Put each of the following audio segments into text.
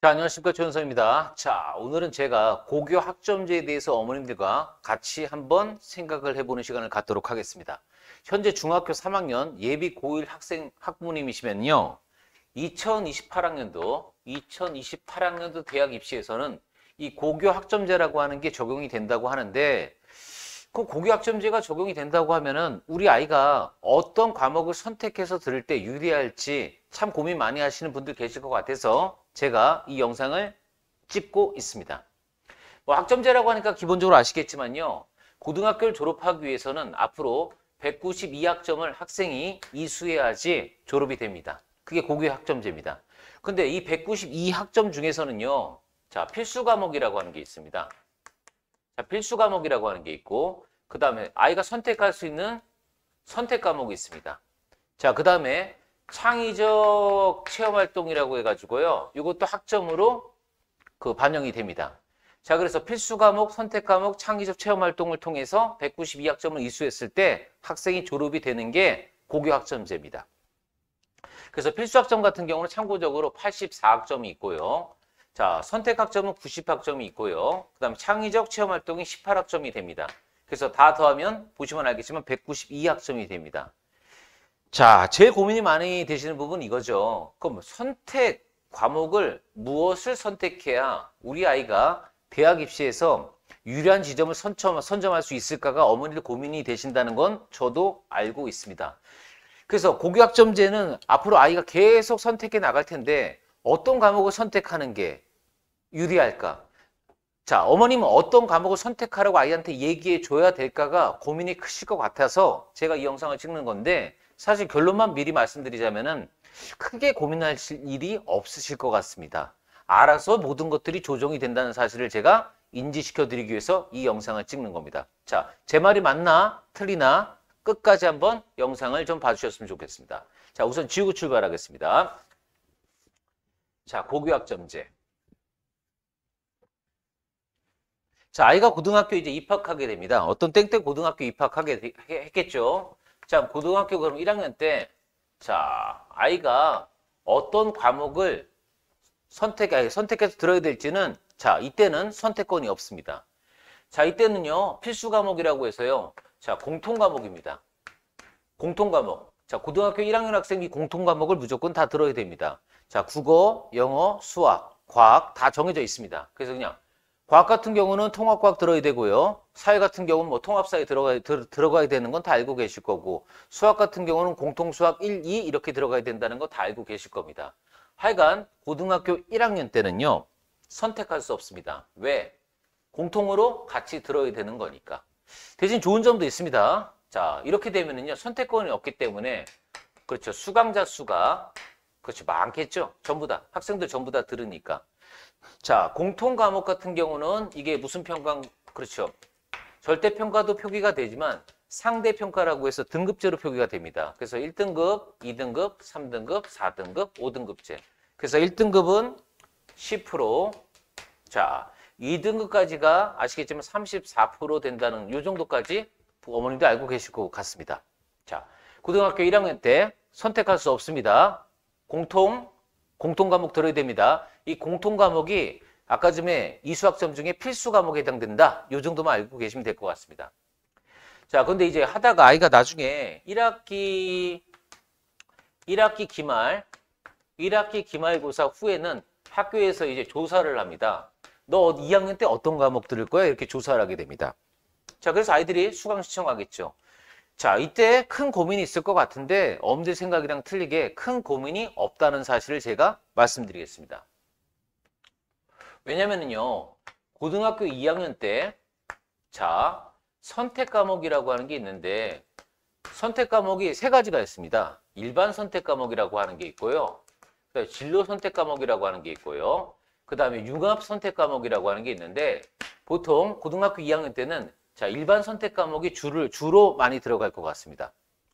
자, 안녕하십니까. 최현성입니다. 자, 오늘은 제가 고교 학점제에 대해서 어머님들과 같이 한번 생각을 해보는 시간을 갖도록 하겠습니다. 현재 중학교 3학년 예비 고1 학부모님이시면요. 2028학년도 대학 입시에서는 이 고교 학점제라고 하는 게 적용이 된다고 하는데, 그 고교 학점제가 적용이 된다고 하면은 우리 아이가 어떤 과목을 선택해서 들을 때 유리할지 참 고민 많이 하시는 분들 계실 것 같아서 제가 이 영상을 찍고 있습니다. 뭐 학점제라고 하니까 기본적으로 아시겠지만요. 고등학교를 졸업하기 위해서는 앞으로 192학점을 학생이 이수해야지 졸업이 됩니다. 그게 고교 학점제입니다. 근데 이 192학점 중에서는요. 자, 필수 과목이라고 하는 게 있습니다. 자, 필수 과목이라고 하는 게 있고, 그 다음에 아이가 선택할 수 있는 선택 과목이 있습니다. 자, 그 다음에 창의적 체험활동이라고 해가지고요. 이것도 학점으로 반영이 됩니다. 자, 그래서 필수 과목, 선택 과목, 창의적 체험활동을 통해서 192학점을 이수했을 때 학생이 졸업이 되는 게 고교 학점제입니다. 그래서 필수 학점 같은 경우는 참고적으로 84학점이 있고요. 자, 선택학점은 90학점이 있고요. 그 다음에 창의적 체험활동이 18학점이 됩니다. 그래서 다 더하면 보시면 알겠지만 192학점이 됩니다. 자, 제일 고민이 많이 되시는 부분은 이거죠. 그럼 선택 과목을 무엇을 선택해야 우리 아이가 대학 입시에서 유리한 지점을 선점할 수 있을까가 어머니들 고민이 되신다는 건 저도 알고 있습니다. 그래서 고교 학점제는 앞으로 아이가 계속 선택해 나갈 텐데 어떤 과목을 선택하는 게 유리할까? 자, 어머님은 어떤 과목을 선택하라고 아이한테 얘기해 줘야 될까가 고민이 크실 것 같아서 제가 이 영상을 찍는 건데 사실 결론만 미리 말씀드리자면은 크게 고민할 일이 없으실 것 같습니다. 알아서 모든 것들이 조정이 된다는 사실을 제가 인지시켜 드리기 위해서 이 영상을 찍는 겁니다. 자, 제 말이 맞나 틀리나 끝까지 한번 영상을 좀 봐주셨으면 좋겠습니다. 자, 우선 지우고 출발하겠습니다. 자, 고교 학점제. 자, 아이가 고등학교 이제 입학하게 됩니다. 어떤 땡땡 고등학교 입학하게 했겠죠. 자, 고등학교 그럼 1학년 때, 자, 아이가 어떤 과목을 선택해서 들어야 될지는, 자, 이때는 선택권이 없습니다. 자, 이때는요, 필수 과목이라고 해서요, 자, 공통 과목입니다. 공통 과목. 자, 고등학교 1학년 학생이 공통 과목을 무조건 다 들어야 됩니다. 자, 국어, 영어, 수학, 과학 다 정해져 있습니다. 그래서 그냥 과학 같은 경우는 통합과학 들어야 되고요. 사회 같은 경우는 뭐 통합사회 들어가야 되는 건 다 알고 계실 거고, 수학 같은 경우는 공통수학 1, 2 이렇게 들어가야 된다는 거 다 알고 계실 겁니다. 하여간 고등학교 1학년 때는요. 선택할 수 없습니다. 왜? 공통으로 같이 들어야 되는 거니까. 대신 좋은 점도 있습니다. 자, 이렇게 되면은요. 선택권이 없기 때문에 그렇죠. 수강자 수가 그렇죠. 많겠죠. 전부 다. 학생들 전부 다 들으니까. 자, 공통 과목 같은 경우는 이게 무슨 평가, 그렇죠. 절대평가도 표기가 되지만 상대평가라고 해서 등급제로 표기가 됩니다. 그래서 1등급, 2등급, 3등급, 4등급, 5등급제. 그래서 1등급은 10%, 자, 2등급까지가 아시겠지만 34% 된다는 요 정도까지 어머님도 알고 계실 것 같습니다. 자, 고등학교 1학년 때 선택할 수 없습니다. 공통 과목 들어야 됩니다. 이 공통 과목이 아까 전에 이수학점 중에 필수 과목에 해당된다. 이 정도만 알고 계시면 될 것 같습니다. 자, 근데 이제 하다가 아이가 나중에 1학기 기말고사 후에는 학교에서 이제 조사를 합니다. 너 2학년 때 어떤 과목 들을 거야? 이렇게 조사를 하게 됩니다. 자, 그래서 아이들이 수강 신청하겠죠. 자, 이때 큰 고민이 있을 것 같은데 어머니들 생각이랑 틀리게 큰 고민이 없다는 사실을 제가 말씀드리겠습니다. 왜냐면은요, 고등학교 2학년 때, 자, 선택 과목이라고 하는 게 있는데, 선택 과목이 세 가지가 있습니다. 일반 선택 과목이라고 하는 게 있고요. 진로 선택 과목이라고 하는 게 있고요. 그 다음에 융합 선택 과목이라고 하는 게 있는데, 보통 고등학교 2학년 때는 자, 일반 선택 과목이 주로 많이 들어갈 것 같습니다.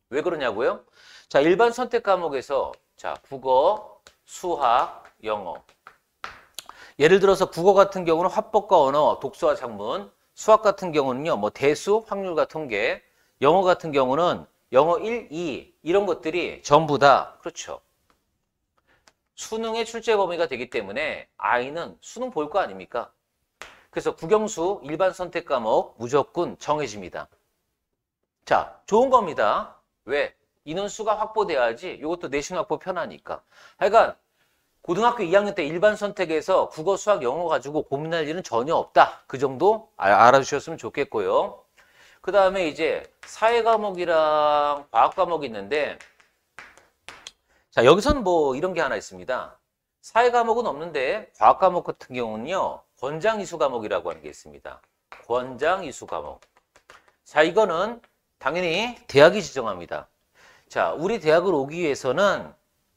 왜 그러냐고요? 자, 일반 선택 과목에서 자, 국어, 수학, 영어. 예를 들어서 국어 같은 경우는 화법과 언어, 독서와 작문, 수학 같은 경우는요, 뭐 대수, 확률과 통계, 영어 같은 경우는 영어 1, 2 이런 것들이 전부 다 그렇죠. 수능의 출제 범위가 되기 때문에 아이는 수능 볼 거 아닙니까? 그래서 국영수 일반 선택 과목 무조건 정해집니다. 자, 좋은 겁니다. 왜? 인원수가 확보돼야지 이것도 내신 확보 편하니까. 하여간 고등학교 2학년 때 일반 선택에서 국어, 수학, 영어 가지고 고민할 일은 전혀 없다. 그 정도 알아주셨으면 좋겠고요. 그 다음에 이제 사회 과목이랑 과학 과목이 있는데, 자, 여기서는 뭐 이런 게 하나 있습니다. 사회 과목은 없는데 과학 과목 같은 경우는요, 권장이수 과목이라고 하는 게 있습니다. 권장이수 과목. 자, 이거는 당연히 대학이 지정합니다. 자, 우리 대학을 오기 위해서는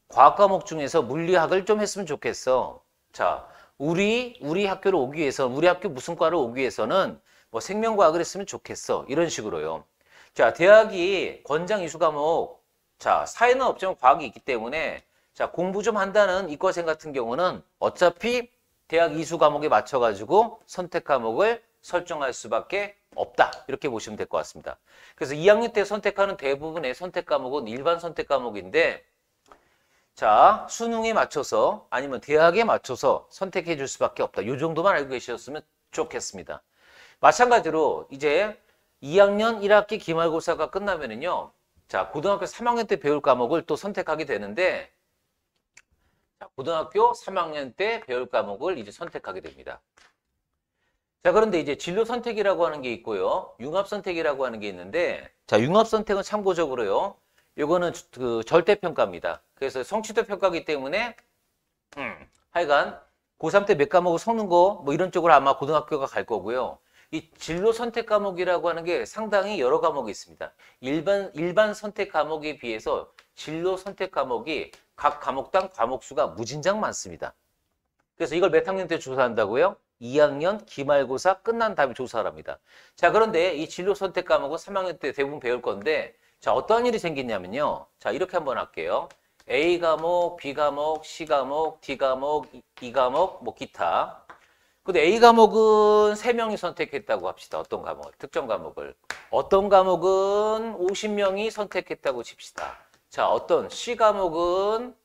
과학 과목 중에서 물리학을 좀 했으면 좋겠어. 자, 우리 학교를 오기 위해서, 우리 학교 무슨 과를 오기 위해서는 뭐 생명과학을 했으면 좋겠어. 이런 식으로요. 자, 대학이 권장 이수 과목, 자, 사회는 없지만 과학이 있기 때문에, 자, 공부 좀 한다는 이과생 같은 경우는 어차피 대학 이수 과목에 맞춰가지고 선택 과목을 설정할 수밖에 없다. 이렇게 보시면 될 것 같습니다. 그래서 2학년 때 선택하는 대부분의 선택 과목은 일반 선택 과목인데, 자, 수능에 맞춰서 아니면 대학에 맞춰서 선택해 줄 수밖에 없다. 이 정도만 알고 계셨으면 좋겠습니다. 마찬가지로 이제 2학년 1학기 기말고사가 끝나면은요, 자, 고등학교 3학년 때 배울 과목을 또 선택하게 되는데, 자, 고등학교 3학년 때 배울 과목을 이제 선택하게 됩니다. 자, 그런데 이제 진로 선택이라고 하는 게 있고요, 융합 선택이라고 하는 게 있는데, 자, 융합 선택은 참고적으로요, 요거는 그 절대평가입니다. 그래서 성취도 평가이기 때문에 하여간 고3 때 몇 과목을 섞는 거 뭐 이런 쪽으로 아마 고등학교가 갈 거고요. 이 진로 선택 과목이라고 하는 게 상당히 여러 과목이 있습니다. 일반 선택 과목에 비해서 진로 선택 과목이 각 과목당 과목 수가 무진장 많습니다. 그래서 이걸 몇 학년 때 조사한다고요? 2학년 기말고사 끝난 다음에 조사를 합니다. 자, 그런데 이 진로 선택 과목은 3학년 때 대부분 배울 건데, 자, 어떤 일이 생기냐면요. 자, 이렇게 한번 할게요. A 과목, B 과목, C 과목, D 과목, E 과목, 뭐 기타. 근데 A 과목은 3명이 선택했다고 합시다. 어떤 과목을, 특정 과목을. 어떤 과목은 50명이 선택했다고 칩시다. 자, 어떤 C 과목은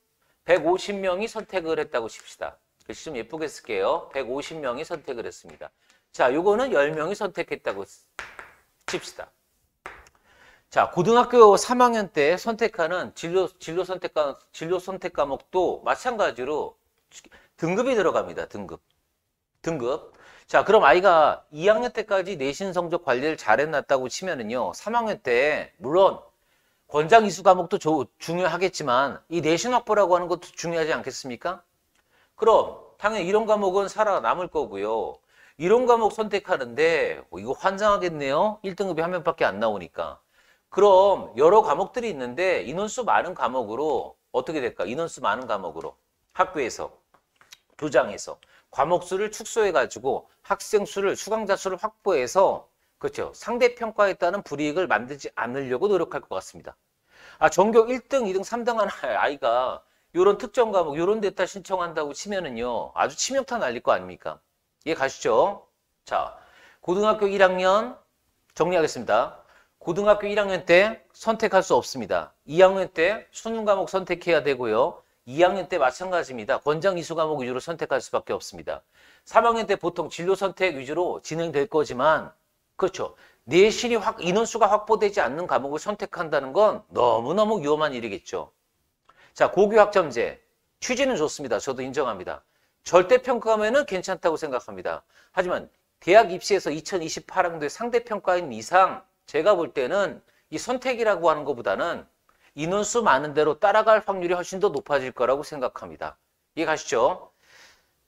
150명이 선택을 했다고 칩시다. 글씨 좀 예쁘게 쓸게요. 150명이 선택을 했습니다. 자, 요거는 10명이 선택했다고 칩시다. 자, 고등학교 3학년 때 선택하는 진로 선택 과목도 마찬가지로 등급이 들어갑니다. 등급. 자, 그럼 아이가 2학년 때까지 내신 성적 관리를 잘 해놨다고 치면은요, 3학년 때 물론 권장 이수 과목도 중요하겠지만 이 내신 확보라고 하는 것도 중요하지 않겠습니까? 그럼 당연히 이런 과목은 살아남을 거고요. 이런 과목 선택하는데 이거 환장하겠네요. 1등급이 한 명밖에 안 나오니까. 그럼 여러 과목들이 있는데 인원수 많은 과목으로 어떻게 될까? 인원수 많은 과목으로 학교에서, 조장해서 과목 수를 축소해 가지고 학생 수를, 수강자 수를 확보해서, 그렇죠, 상대평가에 따른 불이익을 만들지 않으려고 노력할 것 같습니다. 아, 전교 1등, 2등, 3등 하는 아이가 이런 특정 과목, 이런 데다 신청한다고 치면은요, 아주 치명타 날릴 거 아닙니까? 이해 가시죠? 자, 고등학교 1학년 정리하겠습니다. 고등학교 1학년 때 선택할 수 없습니다. 2학년 때 수능 과목 선택해야 되고요. 2학년 때 마찬가지입니다. 권장 이수 과목 위주로 선택할 수밖에 없습니다. 3학년 때 보통 진로 선택 위주로 진행될 거지만, 그렇죠, 내신이 인원수가 확보되지 않는 과목을 선택한다는 건 너무너무 위험한 일이겠죠. 자, 고교 학점제 취지는 좋습니다. 저도 인정합니다. 절대평가하면은 괜찮다고 생각합니다. 하지만 대학 입시에서 2028학년도에 상대평가인 이상 제가 볼 때는 이 선택이라고 하는 것보다는 인원수 많은 대로 따라갈 확률이 훨씬 더 높아질 거라고 생각합니다. 이해 가시죠?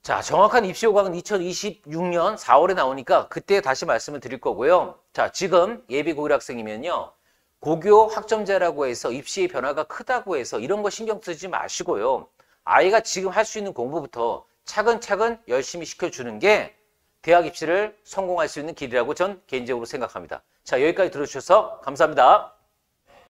자, 정확한 입시 요강은 2026년 4월에 나오니까 그때 다시 말씀을 드릴 거고요. 자, 지금 예비 고일 학생이면요, 고교 학점제라고 해서 입시의 변화가 크다고 해서 이런 거 신경 쓰지 마시고요. 아이가 지금 할 수 있는 공부부터 차근차근 열심히 시켜주는 게 대학 입시를 성공할 수 있는 길이라고 전 개인적으로 생각합니다. 자, 여기까지 들어주셔서 감사합니다.